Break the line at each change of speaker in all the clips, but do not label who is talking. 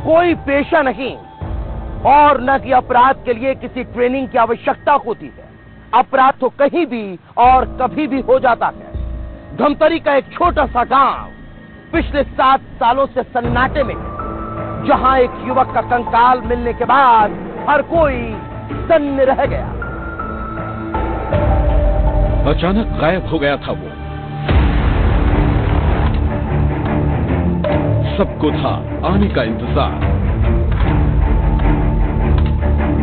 कोई पेशा नहीं और न कि अपराध के लिए किसी ट्रेनिंग की आवश्यकता होती है। अपराध तो कहीं भी और कभी भी हो जाता है। धमतरी का एक छोटा सा गांव पिछले 7 सालों से सन्नाटे में है, जहां एक युवक का कंकाल मिलने के बाद हर कोई सन्न रह गया।
अचानक गायब हो गया था वो। सबको था आने का इंतजार।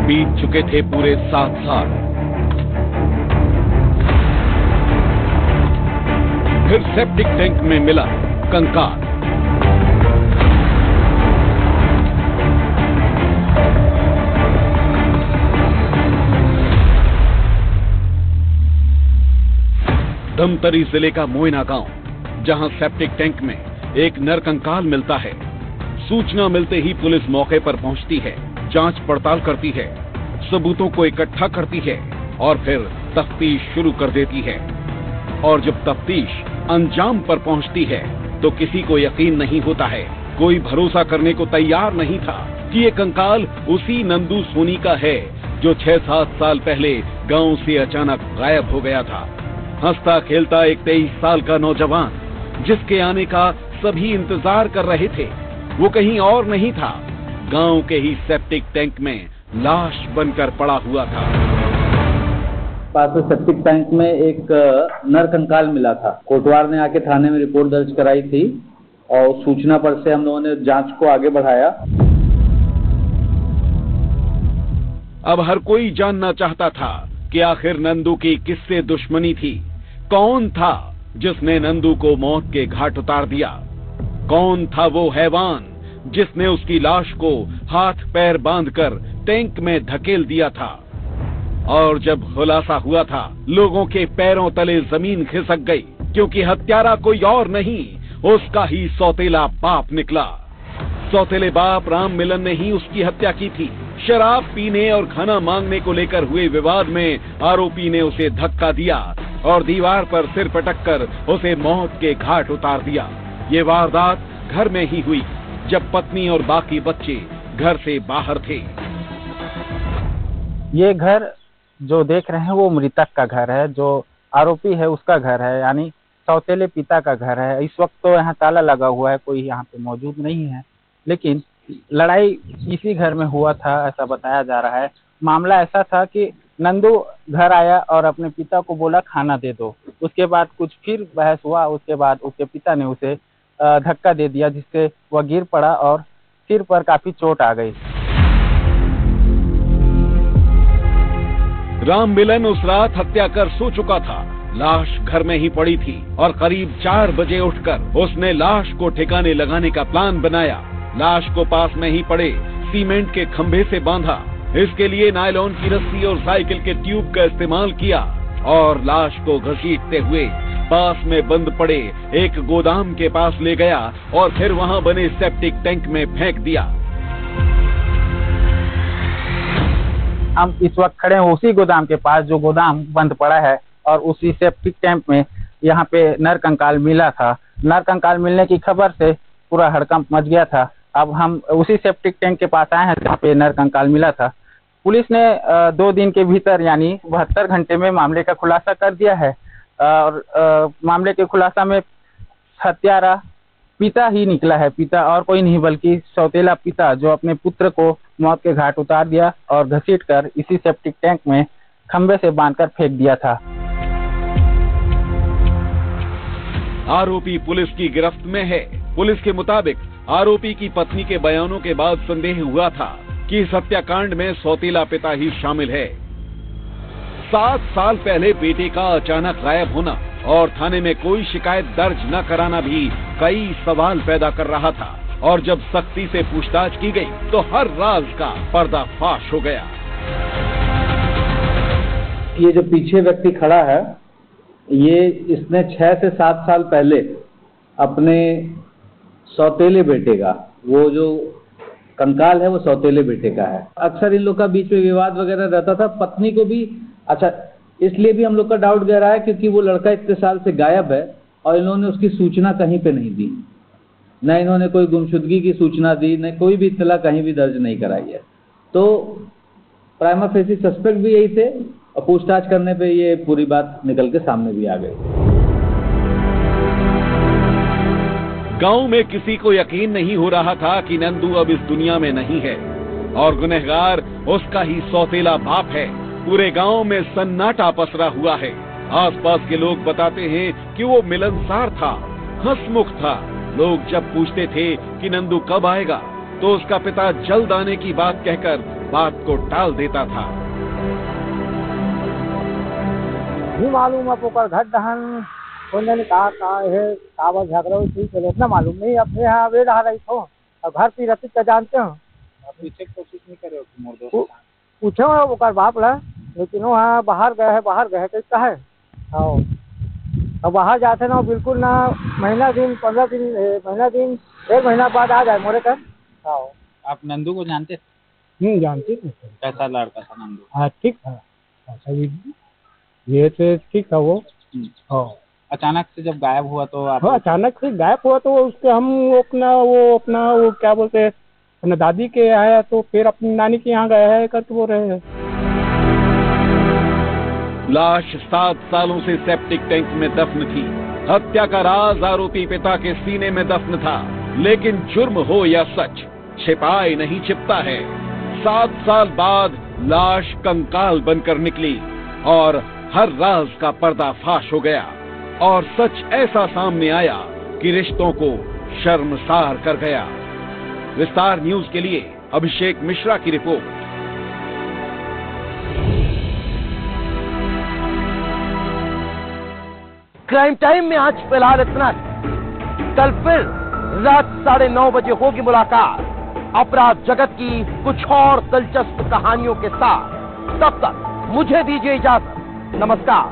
बीत चुके थे पूरे 7 साल। फिर सेप्टिक टैंक में मिला कंकाल। धमतरी जिले का मोइना गांव, जहां सेप्टिक टैंक में एक नरकंकाल मिलता है। सूचना मिलते ही पुलिस मौके पर पहुंचती है, जांच पड़ताल करती है, सबूतों को इकट्ठा करती है और फिर तफ्तीश शुरू कर देती है। और जब तफ्तीश अंजाम पर पहुंचती है तो किसी को यकीन नहीं होता है, कोई भरोसा करने को तैयार नहीं था कि ये कंकाल उसी नंदू सोनी का है जो 6-7 साल पहले गांव से अचानक गायब हो गया था। हंसता खेलता एक 23 साल का नौजवान, जिसके आने का सभी इंतजार कर रहे थे, वो कहीं और नहीं था, गांव के ही सेप्टिक टैंक में लाश बनकर पड़ा हुआ था।
पास में सेप्टिक टैंक में एक नरकंकाल मिला था। कोटवार ने आके थाने में रिपोर्ट दर्ज कराई थी और सूचना पर से हम लोगों ने जांच को आगे बढ़ाया।
अब हर कोई जानना चाहता था कि आखिर नंदू की किससे दुश्मनी थी। कौन था जिसने नंदू को मौत के घाट उतार दिया? कौन था वो हैवान जिसने उसकी लाश को हाथ पैर बांधकर टैंक में धकेल दिया था? और जब खुलासा हुआ था, लोगों के पैरों तले जमीन खिसक गई, क्योंकि हत्यारा कोई और नहीं, उसका ही सौतेला बाप निकला। सौतेले बाप राम मिलन ने ही उसकी हत्या की थी। शराब पीने और खाना मांगने को लेकर हुए विवाद में आरोपी ने उसे धक्का दिया और दीवार पर सिर पटककर उसे मौत के घाट उतार दिया। ये वारदात घर में ही हुई, जब पत्नी और बाकी बच्चे घर से बाहर थे।
ये घर जो देख रहे हैं वो मृतक का घर है, जो आरोपी है उसका घर है, यानी सौतेले पिता का घर है। इस वक्त तो यहाँ ताला लगा हुआ है, कोई यहाँ पे मौजूद नहीं है, लेकिन लड़ाई इसी घर में हुआ था, ऐसा बताया जा रहा है। मामला ऐसा था कि नंदू घर आया और अपने पिता को बोला खाना दे दो। उसके बाद कुछ फिर बहस हुआ, उसके बाद उसके पिता ने उसे धक्का दे दिया, जिससे वह गिर पड़ा और सिर पर काफी चोट आ गई।
राम मिलन उस रात हत्या कर सो चुका था। लाश घर में ही पड़ी थी और करीब 4 बजे उठकर उसने लाश को ठिकाने लगाने का प्लान बनाया। लाश को पास में ही पड़े सीमेंट के खंभे से बांधा। इसके लिए नायलॉन की रस्सी और साइकिल के ट्यूब का इस्तेमाल किया और लाश को घसीटते हुए पास में बंद पड़े एक गोदाम के पास ले गया और फिर वहां बने सेप्टिक टैंक में फेंक दिया।
हम इस वक्त खड़े हैं उसी गोदाम के पास, जो गोदाम बंद पड़ा है, और उसी सेप्टिक टैंक में यहाँ पे नरकंकाल मिला था। नरकंकाल मिलने की खबर से पूरा हड़कंप मच गया था। अब हम उसी सेप्टिक टैंक के पास आए हैं जहाँ पे नरकंकाल मिला था। पुलिस ने 2 दिन के भीतर यानी 72 घंटे में मामले का खुलासा कर दिया है और मामले के खुलासा में हत्यारा पिता ही निकला है। पिता और कोई नहीं बल्कि सौतेला पिता, जो अपने पुत्र को मौत के घाट उतार दिया और घसीटकर इसी सेप्टिक टैंक में खंबे से बांधकर फेंक दिया था।
आरोपी पुलिस की गिरफ्त में है। पुलिस के मुताबिक आरोपी की पत्नी के बयानों के बाद संदेह हुआ था कि इस हत्याकांड में सौतेला पिता ही शामिल है। 7 साल पहले बेटे का अचानक गायब होना और थाने में कोई शिकायत दर्ज न कराना भी कई सवाल पैदा कर रहा था। और जब सख्ती से पूछताछ की गई तो हर राज का पर्दाफाश हो गया।
ये जो पीछे व्यक्ति खड़ा है, ये इसने 6 से 7 साल पहले अपने सौतेले बेटे का, वो जो कंकाल है वो सौतेले बेटे का है। अक्सर इन लोग का बीच में विवाद वगैरह रहता था। पत्नी को भी अच्छा इसलिए भी हम लोग का डाउट गहरा है क्योंकि वो लड़का इतने साल से गायब है और इन्होंने उसकी सूचना कहीं पे नहीं दी। न इन्होंने कोई गुमशुदगी की सूचना दी, न कोई भी इत्तला कहीं भी दर्ज नहीं कराई है। तो प्राइमा फेसी सस्पेक्ट भी यही थे और पूछताछ करने पे ये पूरी बात निकल के सामने भी आ गई।
गांव में किसी को यकीन नहीं हो रहा था कि नंदू अब इस दुनिया में नहीं है और गुनहगार उसका ही सौतेला बाप है। पूरे गांव में सन्नाटा पसरा हुआ है। आसपास के लोग बताते हैं कि वो मिलनसार था, हंसमुख था। लोग जब पूछते थे कि नंदू कब आएगा तो उसका पिता जल्द आने की बात कहकर बात को टाल देता था।
नहीं मालूम अब ओकर घर दहन उन्होंने कहा है कावा झगड़ा ठीक है, इतना मालूम नहीं। अपने यहाँ वे रहा रही थो और घर की रसीद का जानते हो।
आप पीछे कोशिश नहीं करे हो मोर दोस्त
पूछो ओकर बाप ला, लेकिन वहाँ बाहर गए है कैसा है। हाँ अब बाहर जाते ना बिल्कुल ना, महीना दिन 15 दिन महीना दिन 1 महीना बाद आ जाए मोरे कर। हाँ
आप नंदू को जानते थे?
जानती थी।
कैसा लड़का था नंदू?
हाँ ठीक था, अच्छा ये तो ठीक था वो। हाँ
अचानक से जब गायब हुआ तो आप?
हाँ अचानक से गायब हुआ तो उसके हम अपना वो क्या बोलते हैं अपने दादी के आया तो फिर अपनी नानी के यहाँ गया है करके बोल रहे हैं।
लाश 7 सालों से सेप्टिक टैंक में दफन थी। हत्या का राज आरोपी पिता के सीने में दफन था, लेकिन जुर्म हो या सच छिपाए नहीं छिपता है। 7 साल बाद लाश कंकाल बनकर निकली और हर राज का पर्दाफाश हो गया और सच ऐसा सामने आया कि रिश्तों को शर्मसार कर गया। विस्तार न्यूज के लिए अभिषेक मिश्रा की रिपोर्ट।
क्राइम टाइम में आज फिलहाल इतना ही। कल फिर रात 9:30 बजे होगी मुलाकात अपराध जगत की कुछ और दिलचस्प कहानियों के साथ। तब तक मुझे दीजिए इजाजत। नमस्कार।